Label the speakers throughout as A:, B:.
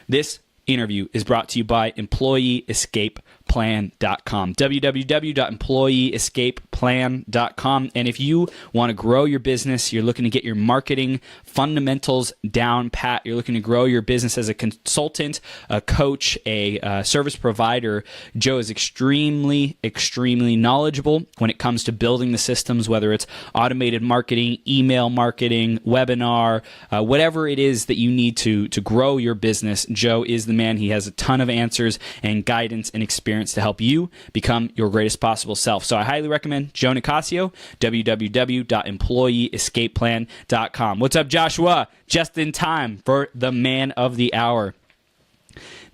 A: This interview is brought to you by EmployeeEscapePlan.com, www.EmployeeEscapePlan.com. And if you want to grow your business, you're looking to get your marketing fundamentals down pat, you're looking to grow your business as a consultant, a coach, a service provider, Joe is extremely knowledgeable when it comes to building the systems, whether it's automated marketing, email marketing, webinar, whatever it is that you need to grow your business. Joe is the man. He has a ton of answers and guidance and experience to help you become your greatest possible self. So I highly recommend Joe Nicasio, www.EmployeeEscapePlan.com. What's up, Joshua? Just in time for the man of the hour.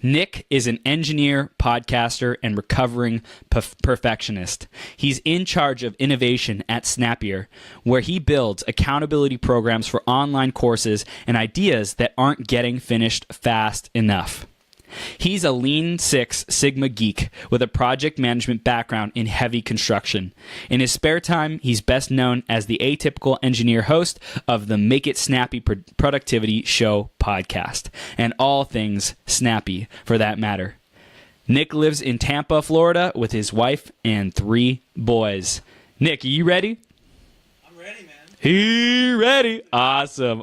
A: Nick is an engineer, podcaster, and recovering perfectionist. He's in charge of innovation at Snappier, where he builds accountability programs for online courses and ideas that aren't getting finished fast enough. He's a Lean Six Sigma geek with a project management background in heavy construction. In his spare time, he's best known as the atypical-engineer host of the Make It Snappy Productivity Show podcast, and all things snappy for that matter. Nick lives in Tampa, Florida with his wife and 3 boys. Nick, are you ready?
B: I'm ready, man.
A: He ready. Awesome.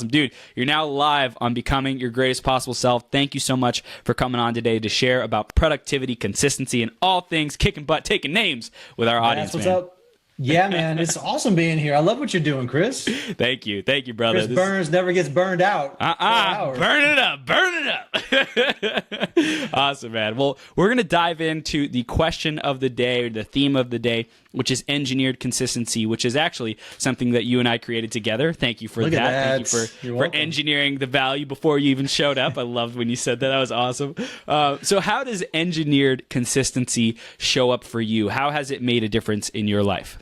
A: Dude, you're now live on Becoming Your Greatest Possible Self. Thank you so much for coming on today to share about productivity, consistency, and all things kicking butt, taking names with our audience,
B: That's
A: man.
B: what's up. Yeah, man. It's awesome being here. I love what you're doing, Chris.
A: Thank you, brother.
B: Chris Burns never gets burned out.
A: Burn it up. Awesome, man. Well, we're going to dive into the question of the day, or the theme of the day, which is engineered consistency, which is actually something that you and I created together. Thank you for
B: Look
A: that.
B: At that.
A: Thank you for engineering the value before you even showed up. I loved when you said that. That was awesome. So how does engineered consistency show up for you? How has it made a difference in your life?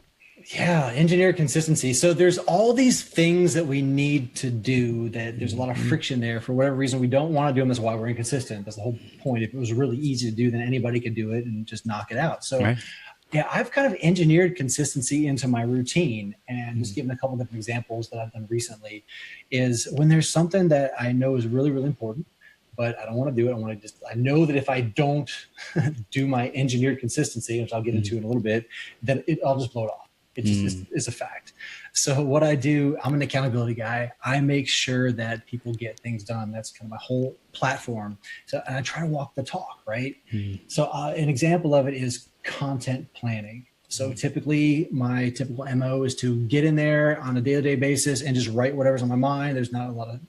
B: Yeah, engineer consistency. So there's all these things that we need to do that there's a lot of friction there. For whatever reason, we don't want to do them. That's why we're inconsistent. That's the whole point. If it was really easy to do, then anybody could do it and just knock it out. So
A: right.
B: Yeah, I've kind of engineered consistency into my routine, and just giving a couple different examples that I've done recently is when there's something that I know is really, really important, but I don't want to do it. I know that if I don't do my engineered consistency, which I'll get into in a little bit, then I'll just blow it off. It just is a fact. So what I do, I'm an accountability guy. I make sure that people get things done. That's kind of my whole platform. So and I try to walk the talk, right? So an example of it is content planning. So typically my typical MO is to get in there on a day-to-day basis and just write whatever's on my mind. There's not a lot of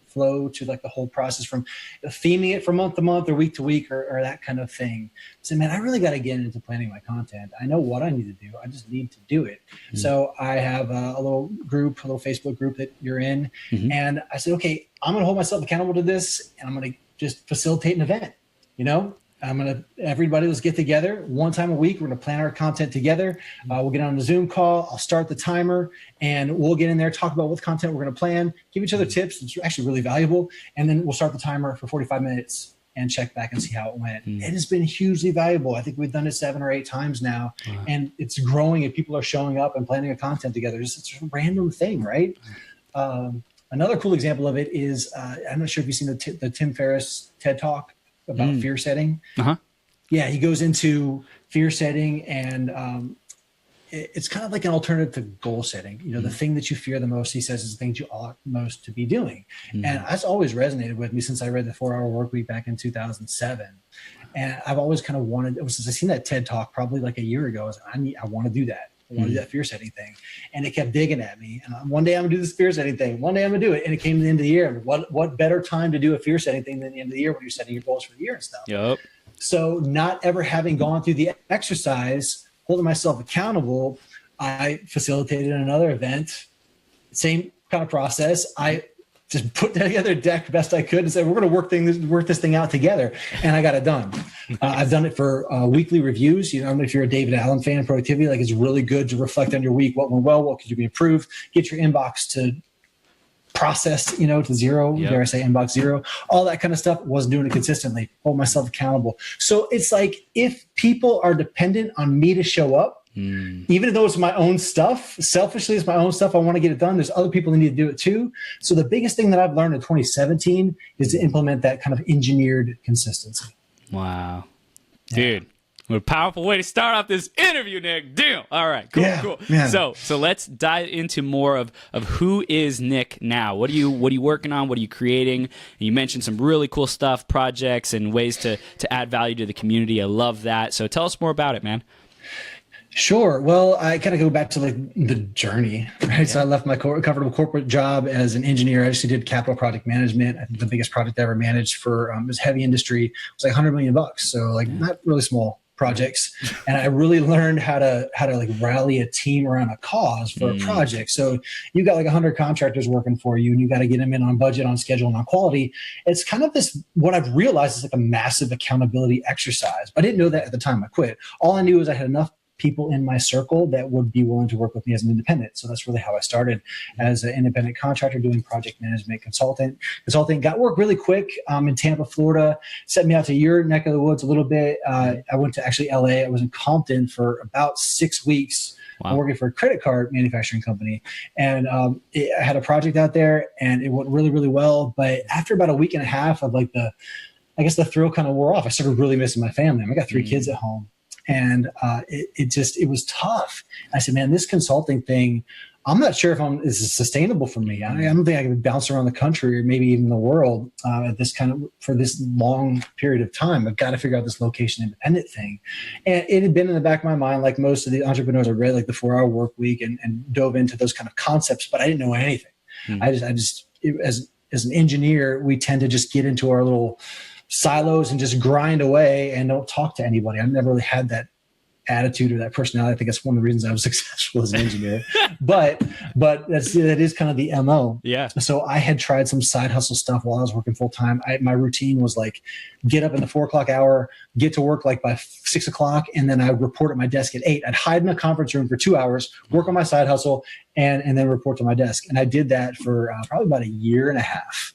B: flow to like the whole process from theming it from month to month or week to week or that kind of thing. So man, I really got to get into planning my content. I know what I need to do. I just need to do it. So I have a little Facebook group that you're in. And I said, okay, I'm going to hold myself accountable to this, and I'm going to just facilitate an event. Everybody let's get together one time a week. We're going to plan our content together. We'll get on the Zoom call. I'll start the timer and we'll get in there, talk about what content we're going to plan, give each other tips. It's actually really valuable. And then we'll start the timer for 45 minutes and check back and see how it went. It has been hugely valuable. I think we've done it 7 or 8 times now, and it's growing and people are showing up and planning a content together. It's a random thing, right? Another cool example of it is, I'm not sure if you've seen the Tim Ferriss TED Talk about fear setting. Yeah, he goes into fear setting, and it's kind of like an alternative to goal setting. The thing that you fear the most, he says, is the things you ought most to be doing. And that's always resonated with me since I read the 4-Hour Workweek back in 2007. And I've always kind of wanted, since I seen that TED Talk probably like a year ago, I was like, I want to do that. I want to do that fear setting thing. And it kept digging at me. And one day I'm going to do this fear setting thing. One day I'm going to do it. And it came to the end of the year. What better time to do a fear setting thing than the end of the year when you're setting your goals for the year and stuff.
A: Yep.
B: So not ever having gone through the exercise, holding myself accountable, I facilitated another event. Same kind of process. I just put together a deck best I could and said, we're going to work this thing out together. And I got it done. I've done it for weekly reviews. I don't know if you're a David Allen fan of productivity, like it's really good to reflect on your week. What went well? What could you be improved? Get your inbox to processed, to zero, dare I say inbox zero, all that kind of stuff. Wasn't doing it consistently. Hold myself accountable. So it's like, if people are dependent on me to show up, Even though it's my own stuff, selfishly, it's my own stuff. I want to get it done. There's other people who need to do it too. So the biggest thing that I've learned in 2017 is to implement that kind of engineered consistency.
A: Wow. Dude. What a powerful way to start off this interview, Nick. Damn. All right, cool.
B: Man.
A: So let's dive into more of who is Nick now. What are you working on? What are you creating? And you mentioned some really cool stuff, projects, and ways to add value to the community. I love that. So tell us more about it, man.
B: Sure. Well, I kind of go back to like the journey, right? Yeah. So I left my comfortable corporate job as an engineer. I actually did capital project management. I think the biggest project I ever managed for was heavy industry. It was like $100 million. So like not really small projects. And I really learned how to like rally a team around a cause for a project. So you got like 100 contractors working for you and you got to get them in on budget, on schedule, and on quality. It's kind of this, what I've realized is like a massive accountability exercise. I didn't know that at the time I quit. All I knew is I had enough people in my circle that would be willing to work with me as an independent. So that's really how I started as an independent contractor doing project management consulting. Got work really quick in Tampa, Florida, sent me out to your neck of the woods a little bit. I went to actually LA. I was in Compton for about 6 weeks. Wow. Working for a credit card manufacturing company. And I had a project out there and it went really, really well. But after about a week and a half of like the thrill kind of wore off. I started really missing my family. I got 3 kids at home. And it was tough. I said, man, this consulting thing, I'm not sure if this is sustainable for me. I don't think I can bounce around the country or maybe even the world for this long period of time. I've got to figure out this location independent thing. And it had been in the back of my mind, like most of the entrepreneurs I read, like the 4-hour work week and dove into those kind of concepts, but I didn't know anything. As an engineer, we tend to just get into our little silos and just grind away and don't talk to anybody. I've never really had that attitude or that personality. I think that's one of the reasons I was successful as an engineer. but that is kind of the MO. Yeah. So I had tried some side hustle stuff while I was working full time. My routine was like get up in the 4 o'clock hour, get to work like by 6 o'clock, and then I would report at my desk at 8. I'd hide in a conference room for 2 hours, work on my side hustle, and then report to my desk. And I did that for probably about a year and a half,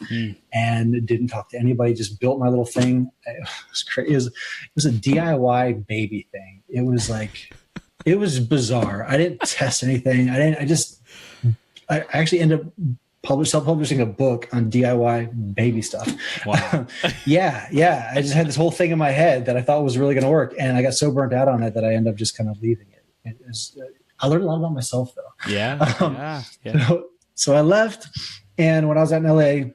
B: and didn't talk to anybody. Just built my little thing. It was crazy. It was a DIY baby thing. It was bizarre. I didn't test anything. I actually ended up self-publishing a book on DIY baby stuff. Wow. Yeah. I just had this whole thing in my head that I thought was really going to work. And I got so burnt out on it that I ended up just kind of leaving it. I learned a lot about myself though. Yeah. So I left. And when I was out in LA,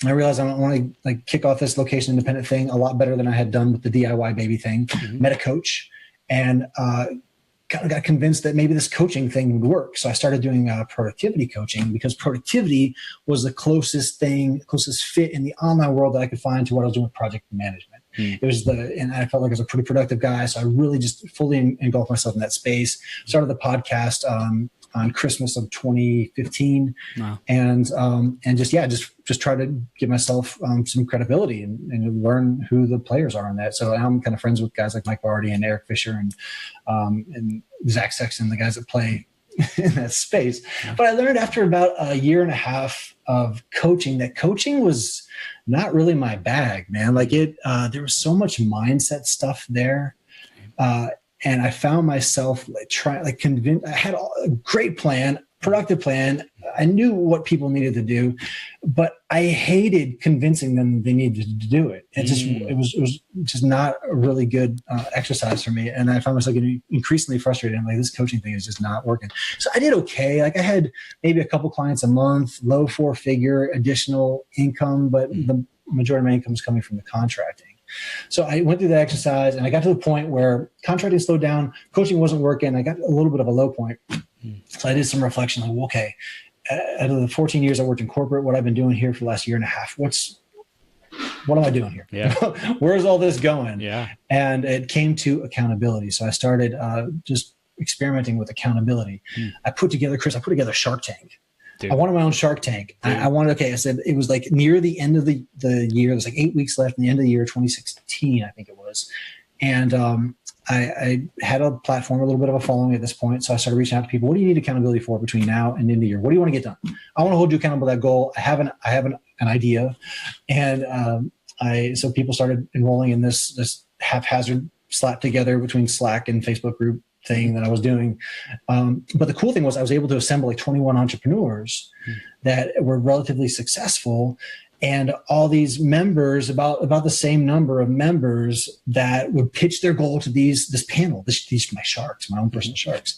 B: I realized I want to kick off this location independent thing a lot better than I had done with the DIY baby thing. Met a coach and got convinced that maybe this coaching thing would work. So I started doing productivity coaching because productivity was the closest fit in the online world that I could find to what I was doing with project management. It was and I felt like I was a pretty productive guy. So I really just fully engulfed myself in that space. Started the podcast on Christmas of 2015. Wow. And just try to give myself some credibility and learn who the players are in that. So I'm kind of friends with guys like Mike Barty and Eric Fisher and Zach Sexton, the guys that play in that space. Yeah. But I learned after about a year and a half of coaching that coaching was not really my bag, man. There was so much mindset stuff there. And I found myself convinced. I had a great plan, productive plan. I knew what people needed to do, but I hated convincing them they needed to do it. It was just not a really good exercise for me. And I found myself getting increasingly frustrated. I'm like, this coaching thing is just not working. So I did okay. I had maybe a couple clients a month, low 4-figure additional income, but the majority of my income was coming from the contracting. So I went through that exercise and I got to the point where contracting slowed down, coaching wasn't working. I got a little bit of a low point. So I did some reflection like, well, okay, out of the 14 years I worked in corporate, what I've been doing here for the last year and a half, what am I doing here? Yeah. Where's all this going? Yeah. And it came to accountability. So I started just experimenting with accountability. I put together Shark Tank. Dude. I wanted my own Shark Tank. I said it was like near the end of the year. There's like 8 weeks left in the end of the year, 2016, I think it was. And I had a platform, a little bit of a following at this point. So I started reaching out to people. What do you need accountability for between now and the end of the year? What do you want to get done? I want to hold you accountable to that goal. I have an idea. And so people started enrolling in this haphazard slap together between Slack and Facebook group thing that I was doing. But the cool thing was I was able to assemble like 21 entrepreneurs that were relatively successful, and all these members, about the same number of members that would pitch their goal to this panel, these my sharks, my own personal sharks.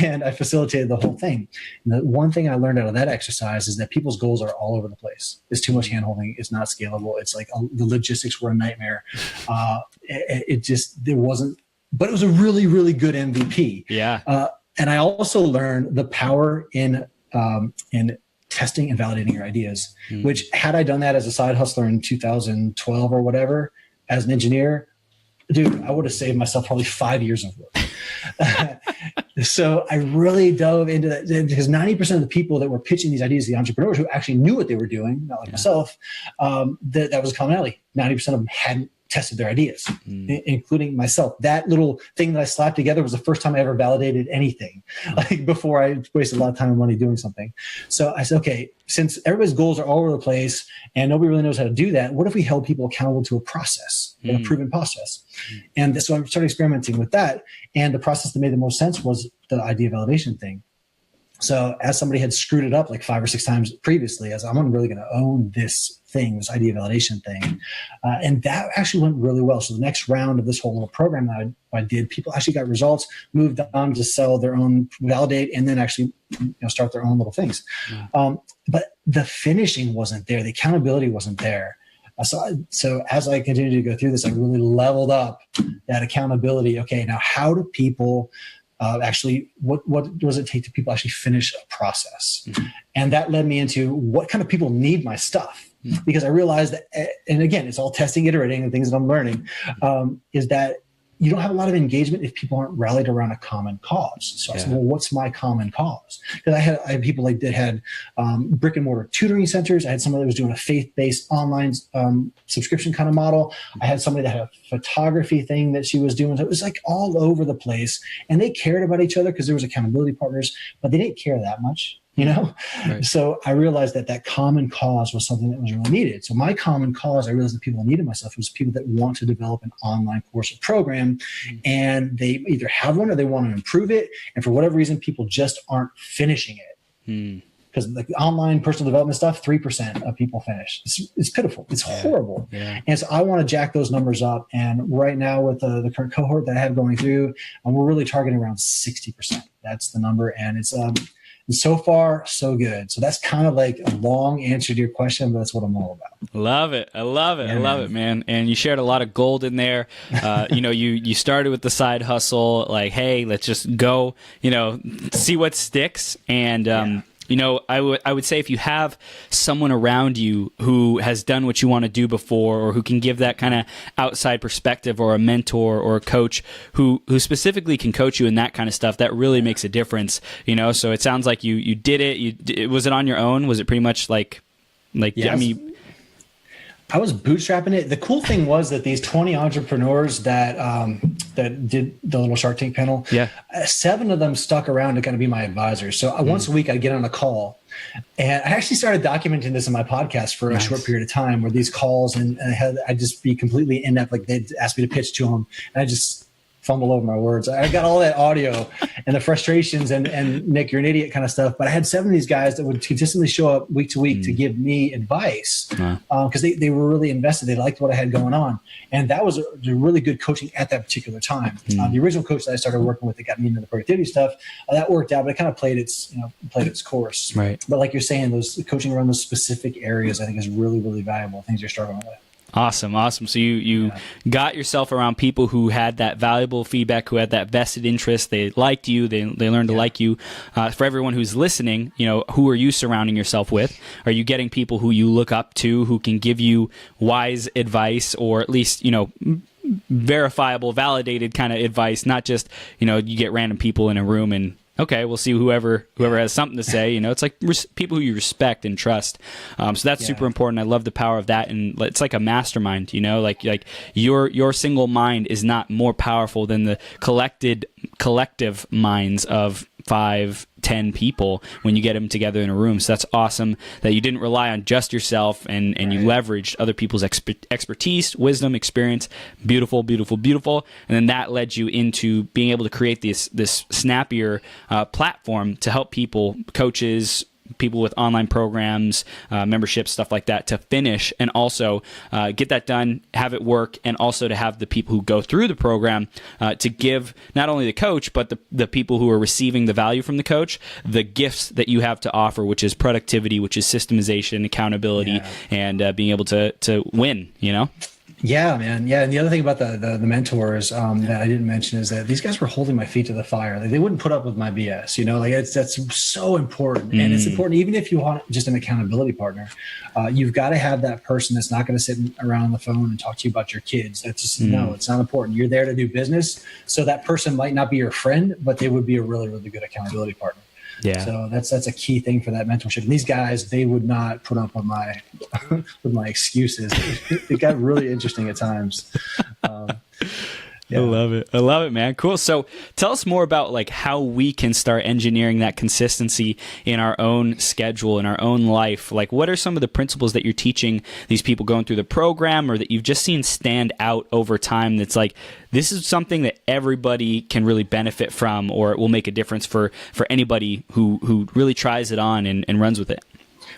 B: And I facilitated the whole thing. And the one thing I learned out of that exercise is that people's goals are all over the place. It's too much handholding. It's not scalable. It's like the logistics were a nightmare. There wasn't, but it was a really, really good MVP.
A: Yeah.
B: And I also learned the power in testing and validating your ideas, which had I done that as a side hustler in 2012 or whatever, as an engineer, dude, I would have saved myself probably 5 years of work. So I really dove into that, because 90% of the people that were pitching these ideas, the entrepreneurs who actually knew what they were doing, not like myself, that was a commonality. 90% of them hadn't tested their ideas, including myself. That little thing that I slapped together was the first time I ever validated anything, like before I wasted a lot of time and money doing something. So I said, okay, since everybody's goals are all over the place and nobody really knows how to do that, what if we held people accountable to a process, a proven process? And so I started experimenting with that. And the process that made the most sense was the idea validation thing. So as somebody had screwed it up like 5 or 6 times previously, as I'm really going to own this thing, this idea validation thing. And that actually went really well. So the next round of this whole little program that I did, people actually got results, moved on to sell their own, validate, and then actually start their own little things. But the finishing wasn't there. The accountability wasn't there. So as I continued to go through this, I really leveled up that accountability. Okay, now how do people actually, what does it take to people actually finish a process? And that led me into what kind of people need my stuff. Because I realized that, and again, it's all testing, iterating, and things that I'm learning, is that you don't have a lot of engagement if people aren't rallied around a common cause. So I said, well, what's my common cause? Because I had people like that had brick and mortar tutoring centers. I had somebody that was doing a faith-based online subscription kind of model. I had somebody that had a photography thing that she was doing. So it was like all over the place. And they cared about each other because there was accountability partners, but they didn't care that much. Right. So I realized that common cause was something that was really needed. So my common cause, I realized the people I needed myself was people that want to develop an online course or program, and they either have one or they want to improve it. And for whatever reason, people just aren't finishing it. Because like online personal development stuff, 3% of people finish. It's pitiful. It's horrible. Yeah. And so I want to jack those numbers up. And right now with the current cohort that I have going through, we're really targeting around 60%. That's the number. And it's so far, so good. So that's kind of like a long answer to your question, but that's what I'm all about.
A: Love it. I love it. Yeah, I love it, man. And you shared a lot of gold in there. You started with the side hustle, like, hey, let's just go, see what sticks. And, I would say if you have someone around you who has done what you want to do before, or who can give that kind of outside perspective, or a mentor or a coach who specifically can coach you in that kind of stuff, that really makes a difference. So it sounds like you did it. Was it on your own? Was it pretty much like,
B: yes. I was bootstrapping it. The cool thing was that these 20 entrepreneurs that did the little Shark Tank panel, 7 of them stuck around to kind of be my advisors. So once a week I'd get on a call, and I actually started documenting this in my podcast for a short period of time, where these calls, and I'd just be completely inept. Like they'd ask me to pitch to them, and I just fumble over my words. I got all that audio and the frustrations and Nick, you're an idiot kind of stuff. But I had 7 of these guys that would consistently show up week to week to give me advice, because they were really invested. They liked what I had going on. And that was a really good coaching at that particular time. The original coach that I started working with that got me into the productivity stuff, that worked out, but it kind of played its course. Right. But like you're saying, those coaching around those specific areas, I think is really, really valuable, things you're struggling with.
A: Awesome. So you got yourself around people who had that valuable feedback, who had that vested interest. They liked you. They learned to like you. For everyone who's listening, who are you surrounding yourself with? Are you getting people who you look up to, who can give you wise advice, or at least, verifiable, validated kind of advice, not just, you get random people in a room and, okay, we'll see whoever has something to say. It's like people who you respect and trust. So that's super important. I love the power of that, and it's like a mastermind. Like your single mind is not more powerful than the collective minds of 5, 10 people when you get them together in a room. So that's awesome that you didn't rely on just yourself and you leveraged other people's expertise, wisdom, experience. Beautiful, beautiful, beautiful. And then that led you into being able to create this Snappier platform to help people, coaches, people with online programs, memberships, stuff like that, to finish and also get that done, have it work, and also to have the people who go through the program to give not only the coach, but the people who are receiving the value from the coach, the gifts that you have to offer, which is productivity, which is systemization, accountability, and being able to win, you know?
B: Yeah, man. Yeah. And the other thing about the mentors that I didn't mention is that these guys were holding my feet to the fire. Like, they wouldn't put up with my BS, you know, like that's so important. And it's important, even if you want just an accountability partner, you've got to have that person that's not going to sit around on the phone and talk to you about your kids. That's just, no, it's not important. You're there to do business. So that person might not be your friend, but they would be a really, really good accountability partner. Yeah. So that's a key thing for that mentorship. And these guys, they would not put up with my with my excuses. It got really interesting at times.
A: I love it. I love it, man. Cool. So tell us more about like how we can start engineering that consistency in our own schedule, in our own life. Like, what are some of the principles that you're teaching these people going through the program, or that you've just seen stand out over time that's like, this is something that everybody can really benefit from, or it will make a difference for anybody who really tries it on and runs with it?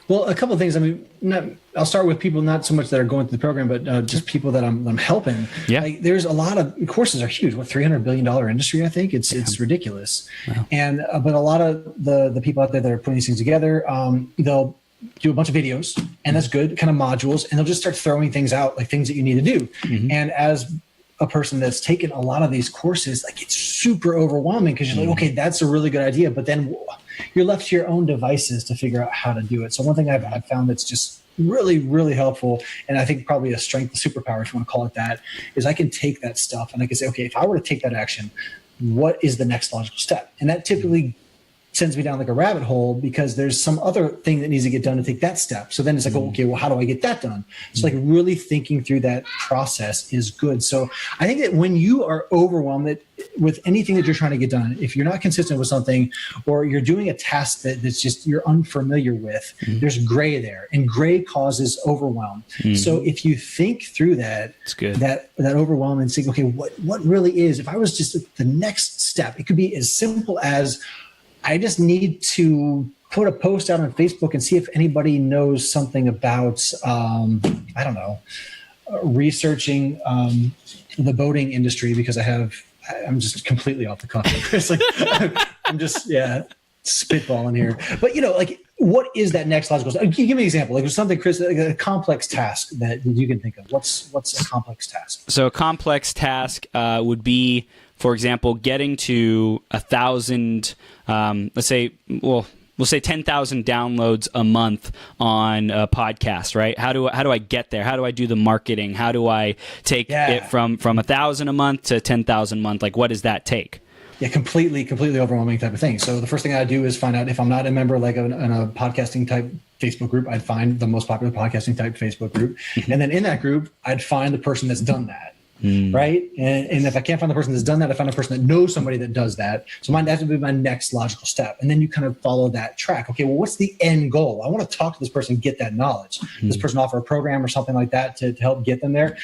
B: Well, a couple of things. I mean, I'll start with people not so much that are going through the program, but just people that I'm helping. Yeah. Like, there's a lot of courses are huge. What, $300 billion industry? I think it's ridiculous. Wow. And but a lot of the people out there that are putting these things together, they'll do a bunch of videos, and that's good, kind of modules, and they'll just start throwing things out, like things that you need to do. And as a person that's taken a lot of these courses, like, it's super overwhelming because you're like, okay, that's a really good idea, but then you're left to your own devices to figure out how to do it. So one thing I've found that's just really, really helpful, and I think probably a strength, a superpower, if you want to call it that, is I can take that stuff and I can say, okay, if I were to take that action, what is the next logical step? And that typically sends me down like a rabbit hole because there's some other thing that needs to get done to take that step. So then it's like, okay, well, how do I get that done? So like really thinking through that process is good. So I think that when you are overwhelmed with anything that you're trying to get done, if you're not consistent with something, or you're doing a task that's just you're unfamiliar with, there's gray there, and gray causes overwhelm. So if you think through that, it's good. that overwhelm and think, okay, what really is, if I was just at the next step, it could be as simple as, I just need to put a post out on Facebook and see if anybody knows something about, I don't know, researching the boating industry, because I'm just completely off the cuff. It's like, I'm just, spitballing here. But, like, what is that next logical step? Give me an example. Like, something, Chris, like a complex task that you can think of. What's a complex task?
A: So a complex task would be, for example, getting to 1,000, let's say, we'll say 10,000 downloads a month on a podcast, right? How do I get there? How do I do the marketing? How do I take it from 1,000 a month to 10,000 a month? Like, what does that take?
B: Yeah, completely overwhelming type of thing. So the first thing I do is find out if I'm not a member, like in a podcasting type Facebook group, I'd find the most popular podcasting type Facebook group. And then in that group, I'd find the person that's done that. Right. And if I can't find the person that's done that, I find a person that knows somebody that does that. So that would be my next logical step. And then you kind of follow that track. Okay, well, what's the end goal? I want to talk to this person, get that knowledge. This person offer a program or something like that to help get them there.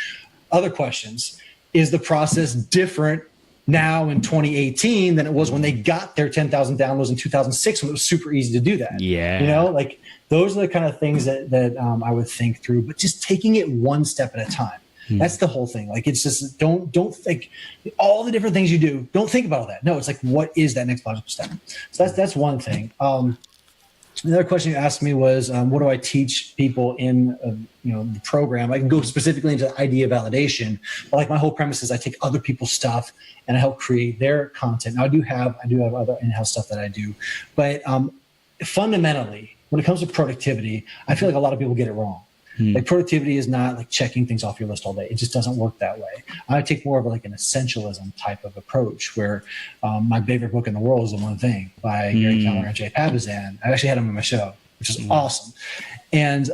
B: Other questions. Is the process different now in 2018 than it was when they got their 10,000 downloads in 2006, when it was super easy to do that? Yeah. Like, those are the kind of things that I would think through, but just taking it one step at a time. That's the whole thing. Like, it's just don't think all the different things you do. Don't think about all that. No, it's like, what is that next logical step? So that's one thing. Another question you asked me was, what do I teach people in the program? I can go specifically into idea validation, but like my whole premise is I take other people's stuff and I help create their content. Now I do have other in-house stuff that I do, but fundamentally, when it comes to productivity, I feel like a lot of people get it wrong. Like, productivity is not like checking things off your list all day. It just doesn't work that way. I take more of like an essentialism type of approach, where my favorite book in the world is The One Thing by Gary Keller and Jay Papasan. I actually had him on my show, which is awesome. And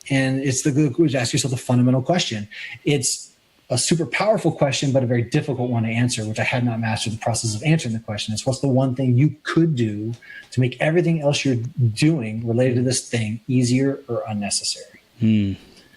B: it's the good, ask yourself the fundamental question. It's, a super powerful question, but a very difficult one to answer, which I had not mastered the process of answering the question. Is what's the one thing you could do to make everything else you're doing related to this thing easier or unnecessary?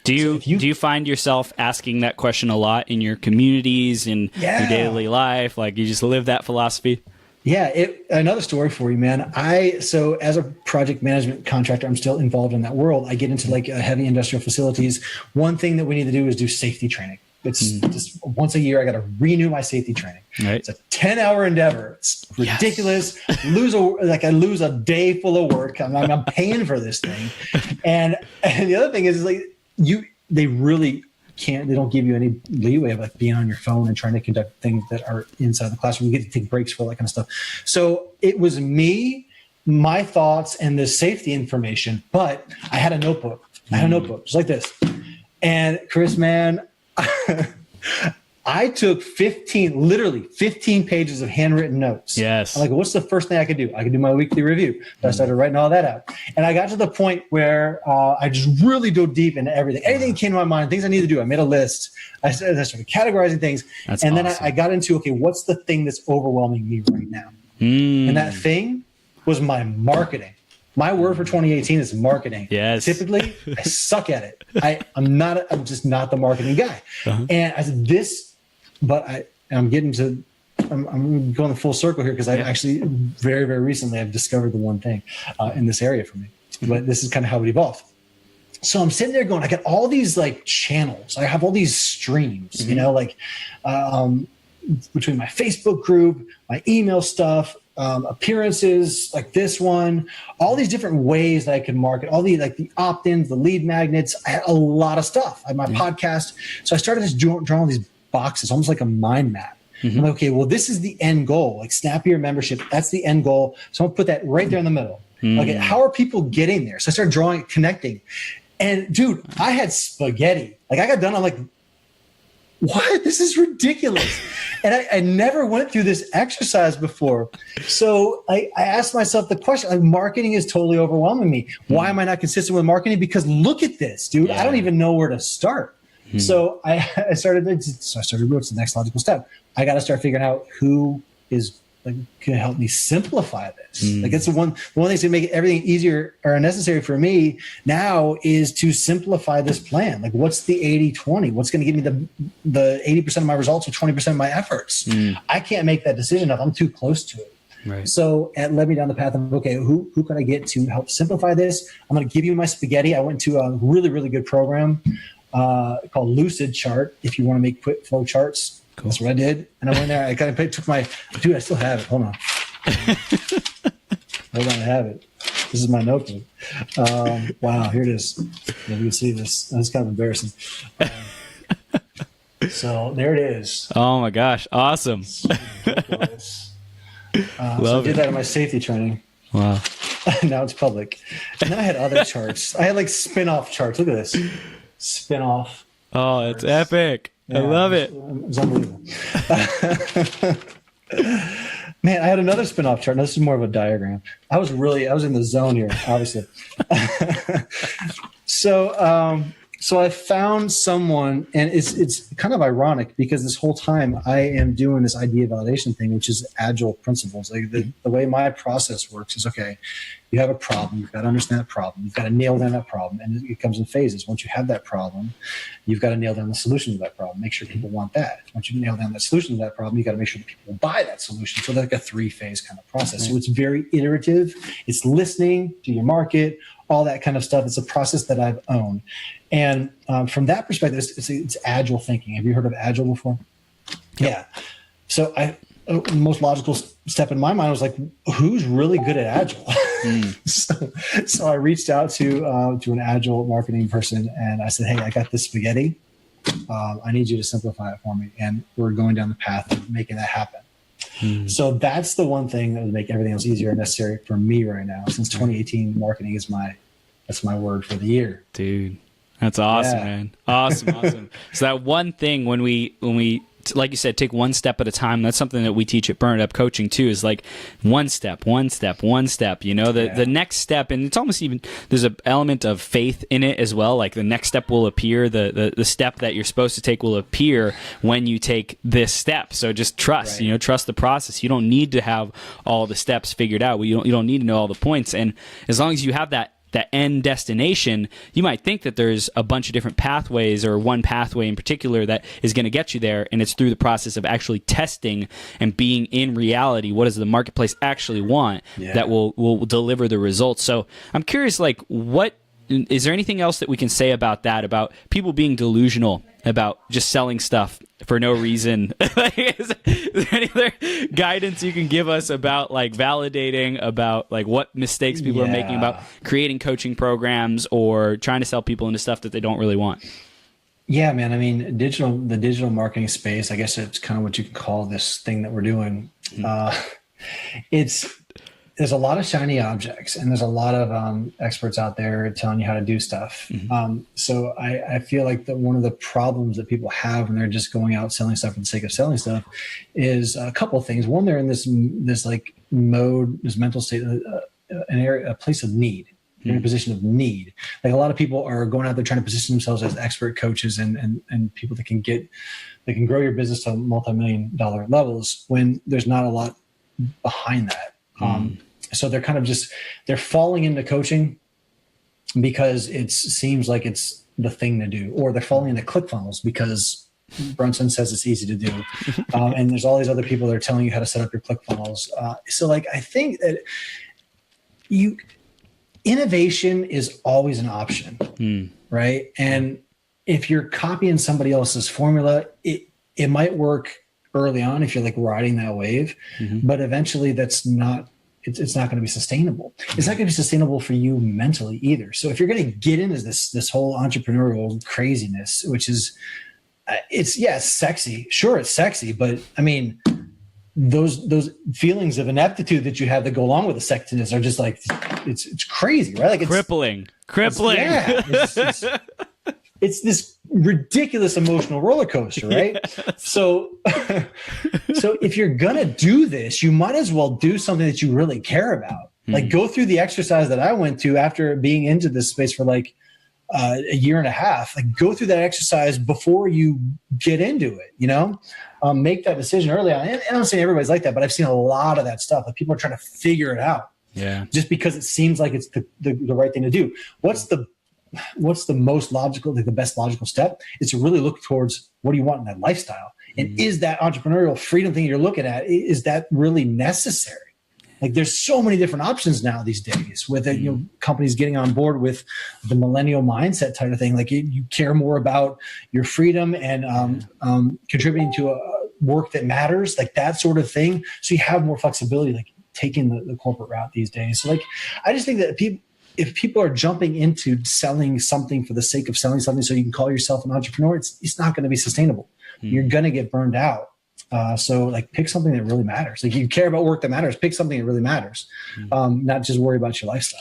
A: Do you find yourself asking that question a lot in your communities, in your daily life? Like you just live that philosophy?
B: Yeah. Another story for you, man. So as a project management contractor, I'm still involved in that world. I get into like heavy industrial facilities. One thing that we need to do is do safety training. It's just once a year, I got to renew my safety training.
A: Right.
B: It's a 10-hour endeavor. It's ridiculous. I lose a day full of work. I'm paying for this thing. And the other thing is like they really can't, they don't give you any leeway of like being on your phone and trying to conduct things that are inside the classroom. You get to take breaks for all that kind of stuff. So it was me, my thoughts, and the safety information, but I had a notebook. Just like this. And Chris, man, I took 15 pages of handwritten notes.
A: Yes.
B: I'm like, what's the first thing I could do? I could do my weekly review. So I started writing all that out. And I got to the point where I just really dove deep into everything. Anything came to my mind, things I needed to do. I made a list. I started categorizing things.
A: That's
B: and
A: awesome.
B: then I got into, okay, what's the thing that's overwhelming me right now? And that thing was my marketing. My word for 2018 is marketing.
A: Yes.
B: Typically, I suck at it. I'm just not the marketing guy. And I said I'm going the full circle here because I actually very, very recently I've discovered the one thing in this area for me. But this is kind of how it evolved. So I'm sitting there going, I got all these like channels. I have all these streams, you know, like between my Facebook group, my email stuff, appearances like this one, all these different ways that I could market, all the like the opt-ins, the lead magnets. I had a lot of stuff. I had my podcast. So I started just drawing all these boxes, almost like a mind map. I'm like, okay, well, this is the end goal, like Snappier membership. That's the end goal. So I'm gonna put that right there in the middle. Okay, how are people getting there? So I started drawing, connecting. And dude, I had spaghetti. Like I got done, I'm like, what? This is ridiculous. And I never went through this exercise before. So I asked myself the question, like marketing is totally overwhelming me. Why am I not consistent with marketing? Because look at this, dude. I don't even know where to start. So I started, what's the next logical step? I got to start figuring out who is like can help me simplify this. Like it's the one thing that's gonna make everything easier or unnecessary for me now is to simplify this plan. Like what's the 80-20? What's going to give me the 80% of my results or 20% of my efforts? I can't make that decision if I'm too close to it.
A: Right.
B: So it led me down the path of, okay, who can I get to help simplify this? I'm going to give you my spaghetti. I went to a really, really good program called Lucid Chart. If you want to make quick flow charts, cool. That's what I did. And I went there. I kind of took dude, I still have it. Hold on. I have it. This is my notebook. Wow, here it is. You can see this. That's kind of embarrassing. So there it is.
A: Oh my gosh. Awesome.
B: So I did that in my safety training.
A: Wow.
B: Now it's public. And then I had other charts. I had like spin-off charts. Look at this. Spin-off.
A: Oh, it's epic. Yeah, I love it.
B: It's unbelievable. Man, I had another spin-off chart. Now, this is more of a diagram. I was in the zone here, obviously. So I found someone, and it's kind of ironic because this whole time I am doing this idea validation thing, which is agile principles. Like the way my process works is, okay, you have a problem, you've got to understand that problem, you've got to nail down that problem, and it comes in phases. Once you have that problem, you've got to nail down the solution to that problem, make sure people want that. Once you nail down that solution to that problem, you got to make sure that people buy that solution. So that's like a 3-phase kind of process. So it's very iterative. It's listening to your market, all that kind of stuff. It's a process that I've owned. And from that perspective, it's agile thinking. Have you heard of agile before? Yeah. So the most logical step in my mind was like, who's really good at agile? So I reached out to an agile marketing person and I said, hey, I got this spaghetti. I need you to simplify it for me. And we're going down the path of making that happen. So that's the one thing that would make everything else easier and necessary for me right now. Since 2018, marketing is that's my word for the year.
A: Dude, that's awesome, man. Awesome. So that one thing when we like you said, take one step at a time. That's something that we teach at Burn It Up Coaching too, is like one step, the next step. And it's almost even, there's an element of faith in it as well. Like the next step will appear, the step that you're supposed to take will appear when you take this step. So just trust, trust the process. You don't need to have all the steps figured out. You don't need to know all the points. And as long as you have that end destination, you might think that there's a bunch of different pathways, or one pathway in particular that is going to get you there. And it's through the process of actually testing and being in reality. What does the marketplace actually want that will deliver the results? So I'm curious, like, is there anything else that we can say about that, about people being delusional about just selling stuff for no reason? Is there any other guidance you can give us about like validating, about like what mistakes people are making about creating coaching programs or trying to sell people into stuff that they don't really want?
B: Yeah, man. I mean, the digital marketing space, I guess it's kind of what you can call this thing that we're doing. There's a lot of shiny objects, and there's a lot of experts out there telling you how to do stuff. So I feel like that one of the problems that people have when they're just going out selling stuff for the sake of selling stuff is a couple of things. One, they're in this like mode, this mental state, a place of need. They're in a position of need. Like a lot of people are going out there trying to position themselves as expert coaches and people that can grow your business to multi-million-dollar levels when there's not a lot behind that. So they're kind of they're falling into coaching because it seems like it's the thing to do, or they're falling into ClickFunnels because Brunson says it's easy to do. And there's all these other people that are telling you how to set up your ClickFunnels. So like, I think that innovation is always an option, right? And if you're copying somebody else's formula, it might work early on if you're like riding that wave, but eventually it's not going to be sustainable. It's not going to be sustainable for you mentally either. So if you're going to get into this whole entrepreneurial craziness, which is, it's sexy. Sure, it's sexy, but I mean, those feelings of ineptitude that you have that go along with the sexiness are just like, it's crazy, right? Like it's
A: crippling.
B: It's this ridiculous emotional roller coaster, right? Yes. So if you're going to do this, you might as well do something that you really care about. Like go through the exercise that I went to after being into this space for like a year and a half. Like go through that exercise before you get into it, make that decision early on. And I'm not saying everybody's like that, but I've seen a lot of that stuff. Like people are trying to figure it out just because it seems like it's the right thing to do. What's the most logical, like the best logical step is to really look towards what do you want in that lifestyle? And is that entrepreneurial freedom thing you're looking at, is that really necessary? Like there's so many different options now these days with companies getting on board with the millennial mindset type of thing. Like you care more about your freedom and contributing to a work that matters, like that sort of thing. So you have more flexibility, like taking the corporate route these days. So like, I just think that if people are jumping into selling something for the sake of selling something so you can call yourself an entrepreneur, it's not going to be sustainable. You're going to get burned out. So like pick something that really matters. Like you care about work that matters, pick something that really matters. Not just worry about your lifestyle.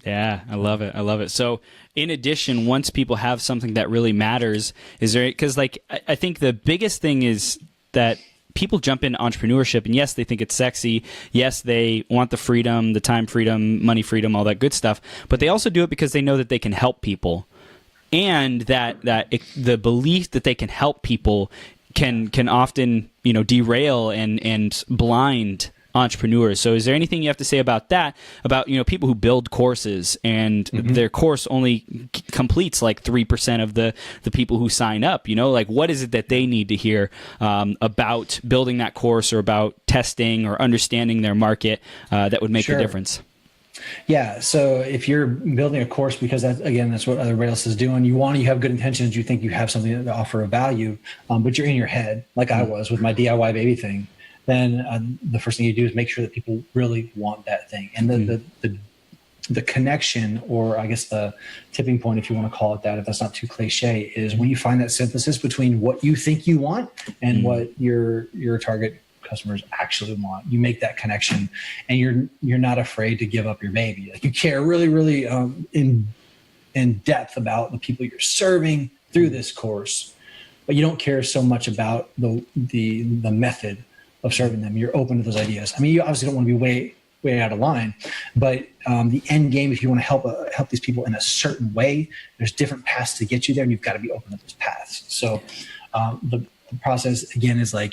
A: Yeah, I love it. So in addition, once people have something that really matters, because like, I think the biggest thing is that people jump into entrepreneurship, and yes, they think it's sexy. Yes, they want the freedom, the time freedom, money freedom, all that good stuff. But they also do it because they know that they can help people, and the belief that they can help people can often derail and blind entrepreneurs. So is there anything you have to say about that, about people who build courses and their course only completes like 3% of the people who sign up? Like what is it that they need to hear about building that course, or about testing or understanding their market that would make a difference?
B: Yeah. So if you're building a course because that's what everybody else is doing, you have good intentions, you think you have something to offer a value, but you're in your head, like I was with my DIY baby thing, then the first thing you do is make sure that people really want that thing. And the connection, or I guess the tipping point, if you want to call it that, if that's not too cliche, is when you find that synthesis between what you think you want and what your target customers actually want. You make that connection, and you're not afraid to give up your baby. Like you care really, really in depth about the people you're serving through this course. but you don't care so much about the method of serving them. You're open to those ideas. I mean, you obviously don't want to be way out of line, but the end game, if you want to help these people in a certain way, there's different paths to get you there, and you've got to be open to those paths. So the process again is like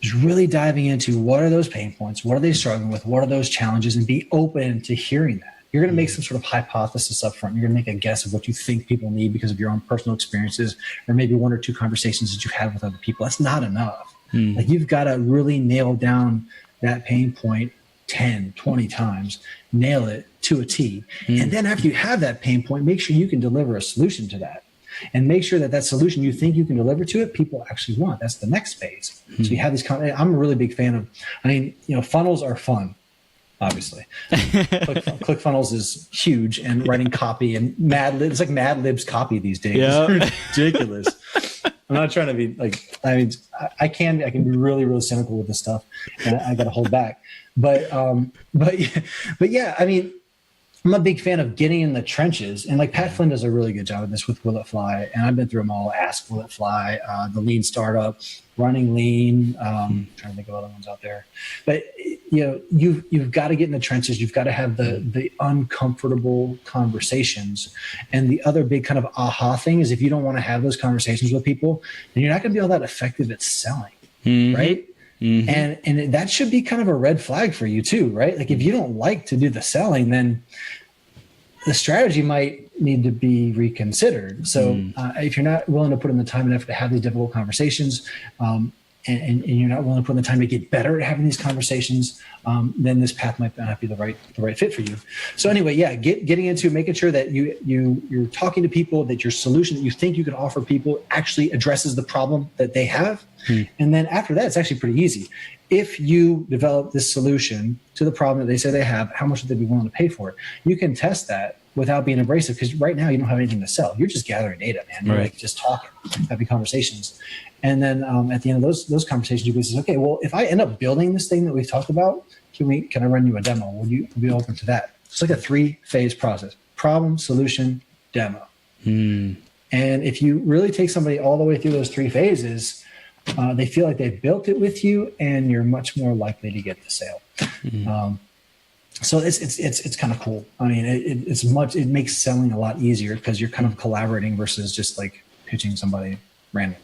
B: just really diving into what are those pain points, what are they struggling with, what are those challenges, and be open to hearing that. You're going to make some sort of hypothesis up front. You're going to make a guess of what you think people need because of your own personal experiences, or maybe one or two conversations that you've had with other people. That's not enough. Like, you've got to really nail down that pain point 10, 20 times, nail it to a T. And then after you have that pain point, make sure you can deliver a solution to that. And make sure that solution you think you can deliver to it, people actually want. That's the next phase. So you have these, I'm a really big fan of, funnels are fun, obviously. ClickFunnels is huge, and writing copy and Mad Libs, it's like Mad Libs copy these days. Yep. It's ridiculous. I'm not trying to be like, I can be really, really cynical with this stuff, and I got to hold back. But yeah, I mean, I'm a big fan of getting in the trenches, and like Pat Flynn does a really good job of this with Will It Fly, and I've been through them all. Ask Will It Fly, the Lean Startup, Running Lean. Trying to think of other ones out there, but you've got to get in the trenches. You've got to have the uncomfortable conversations, and the other big kind of aha thing is if you don't want to have those conversations with people, then you're not going to be all that effective at selling, right? And that should be kind of a red flag for you too, right? Like, if you don't like to do the selling, then the strategy might need to be reconsidered. So if you're not willing to put in the time and effort to have these difficult conversations, and you're not willing to put in the time to get better at having these conversations, then this path might not be the right fit for you. So anyway, yeah, getting into making sure that you're talking to people, that your solution that you think you can offer people actually addresses the problem that they have. And then after that, it's actually pretty easy. If you develop this solution to the problem that they say they have, how much would they be willing to pay for it? You can test that without being abrasive, because right now you don't have anything to sell. You're just gathering data, man. You're like just talking, having conversations. And then at the end of those conversations, you can say, okay, well, if I end up building this thing that we've talked about, can I run you a demo? Would you be open to that? It's like a 3-phase process: problem, solution, demo. And if you really take somebody all the way through those 3 phases, they feel like they've built it with you, and you're much more likely to get the sale. So it's kind of cool. I mean, it makes selling a lot easier because you're kind of collaborating versus just like pitching somebody random.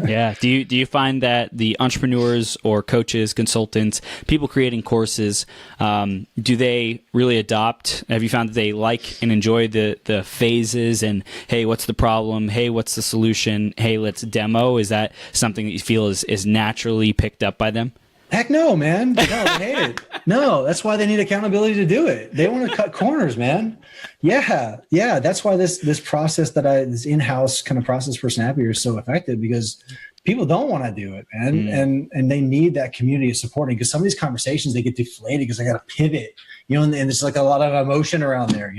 A: Yeah. Do you find that the entrepreneurs or coaches, consultants, people creating courses, do they really adopt? Have you found that they like and enjoy the phases and, hey, what's the problem? Hey, what's the solution? Hey, let's demo. Is that something that you feel is naturally picked up by them?
B: Heck no, man. No, they hate it. No, that's why they need accountability to do it. They want to cut corners, man. Yeah. That's why this process this in-house kind of process for Snappier is so effective, because people don't want to do it, man. And they need that community of supporting, because some of these conversations, they get deflated because they got to pivot, and there's like a lot of emotion around there,